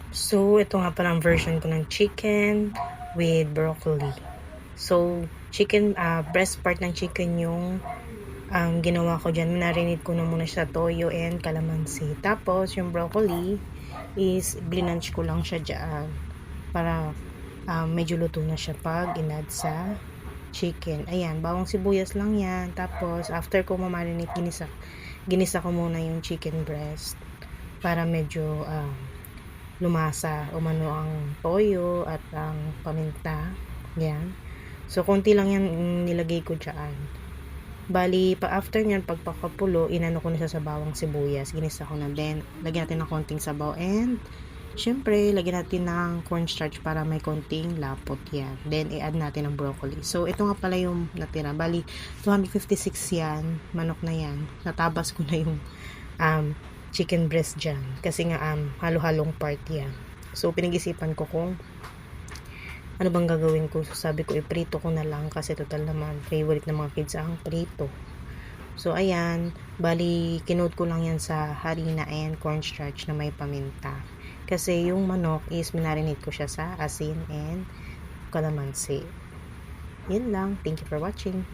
So, ito nga pala ang version ko ng chicken with broccoli. So, breast part ng chicken yung ginawa ko dyan. Marinate ko na muna siya toyo and calamansi. Tapos, yung broccoli is blinanch ko lang siya dyan para medyo luto na siya pag inad sa chicken. Ayan, bawang sibuyas lang yan. Tapos, after ko mamarinate, ginisa ko muna yung chicken breast para medyo lumasa umano ang toyo at ang paminta. Yan. So, konti lang yan nilagay ko dyan. Bali, after nyan, pagpakapulo, inano ko na siya sa bawang sibuyas. Ginisa ko na. Then, lagyan natin ng konting sabaw. And, syempre, lagyan natin ng cornstarch para may konting lapot yan. Then, i-add natin ang broccoli. So, ito nga pala yung natira. Bali, 256 yan. Manok na yan. Natabas ko na yung chicken breast dyan. Kasi nga, halo-halong part yan. So, pinag-isipan ko kung ano bang gagawin ko. So, sabi ko, iprito ko na lang kasi total naman, favorite ng mga kids ang prito. So, ayan. Bali, kinote ko lang yan sa harina and cornstarch na may paminta. Kasi yung manok is minarinate ko siya sa asin and calamansi. Yun lang. Thank you for watching.